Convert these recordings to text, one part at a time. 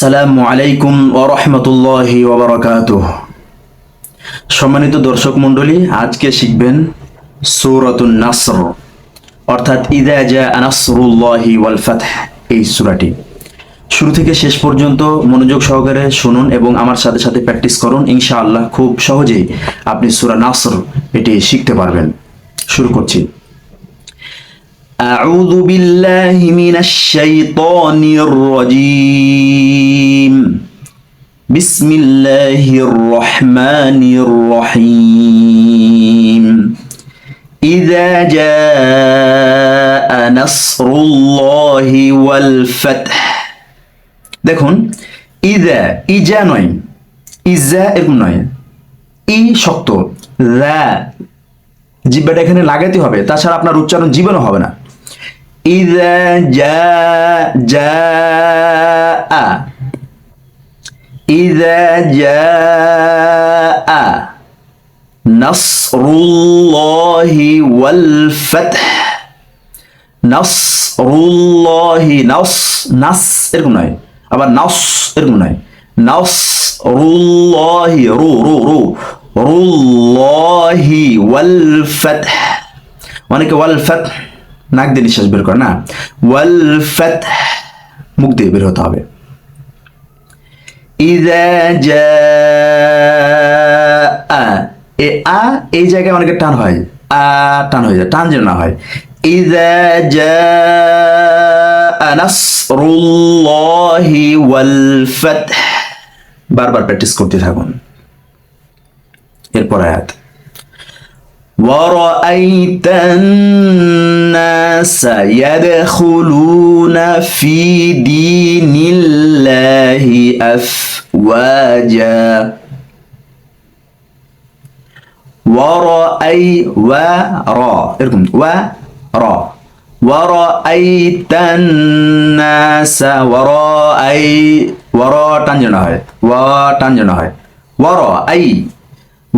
আসসালামু আলাইকুম ওয়া রাহমাতুল্লাহি ওয়া বারাকাতুহু। সম্মানিত দর্শক মণ্ডলী, আজকে শিখবেন সূরাতুন নাসর অর্থাৎ ইযা জাআ নাসরুল্লাহি ওয়াল ফাতহ। এই সূরাটি শুরু থেকে শেষ পর্যন্ত মনোযোগ সহকারে শুনুন এবং আমার সাথে সাথে প্র্যাকটিস করুন। ইনশাআল্লাহ খুব সহজেই আপনি সূরা নাসর এটি শিখতে পারবেন। শুরু করছি। أعوذ بالله من الشيطان الرجيم بسم الله الرحمن الرحيم إذا جاء نصر الله والفتح। দেখুন, ইজা নয়, ইজা এরকম নয়, ই শক্ত, জিহ্বাটা এখানে লাগাতে হবে, তাছাড়া আপনার উচ্চারণ জীবনও হবে না। إذا جاء إذا جاء نصر الله والفتح نصر الله নাস এরকম নয়, আবার নাস এরকম নয়, নাসরুল্লাহি রুল্লাহি ওয়াল ফাতহ। অনেকে ওয়াল ফাতহ নাক দিয়ে নিঃশ্বাস বের করে না, ওয়াল ফাতহ মুখ দিয়ে বের হতে হবে। ইযা জাআ এই জায়গায় অনেকে টান হয়, টান হয়ে যায়, টান যেন না হয়। ইযা জাআ নাসরুল্লাহি ওয়াল ফাতহ। বারবার প্র্যাকটিস করতে থাকুন। এরপর আয়াত وَرَأَيْتَ النَّاسَ يَدْخُلُونَ فِي دِينِ اللَّهِ أَفْوَاجًا وَرَأَيْتَ النَّاسَ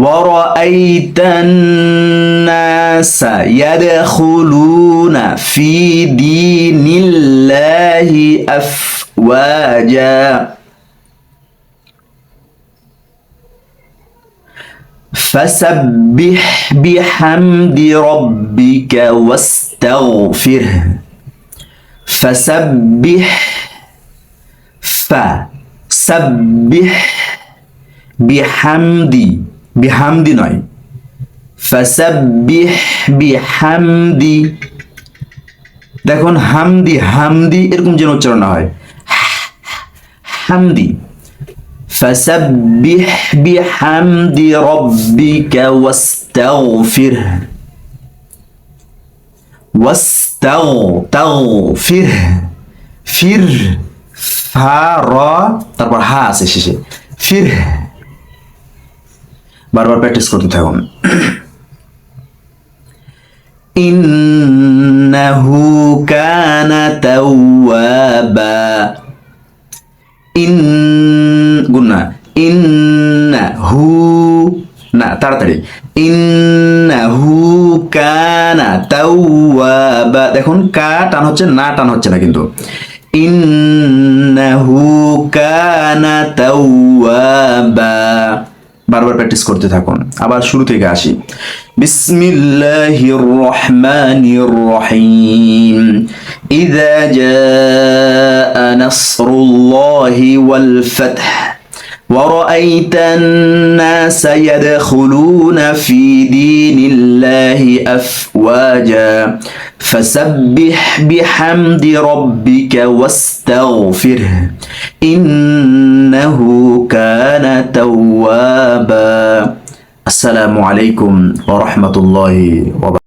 وَرَأَيْتَ النَّاسَ يَدْخُلُونَ فِي دِينِ اللَّهِ أَفْوَاجًا فَسَبِّحْ بِحَمْدِ رَبِّكَ وَاسْتَغْفِرْهُ فَسَبِّحْ বিহামদি নয়, ফাসাব্বিহ বিহামদি। দেখুন, হামদি এরকম যেন উচ্চারণ না হয়, হামদি। ফাসাব্বিহ বিহামদি রাব্বিকা ওয়াস্তাগফির ফির ফা র তারপর হা আছে শেষে, ফির। বারবার প্র্যাকটিস করতে থাকুন। ইন্নাহু কানা তাওয়াবা। গুন্না, ইন্নাহু না, তাড়াতাড়ি, ইন্নাহু কানা তাওয়াবা। দেখুন, কা টান হচ্ছে, না টান হচ্ছে না কিন্তু। ইন্নাহু কানা তাওয়াবা। বারবার প্র্যাকটিস করতে থাকুন। আবার শুরু থেকে আসি। বিসমিল্লাহির রহমানির রহিম ইযা জাআ নাসরুল্লাহি ওয়াল ফাতহ ورأيت الناس يدخلون في دين الله أفواجا فسبح بحمد ربك واستغفره إنه كان توابا. السلام عليكم ورحمة الله وبركاته.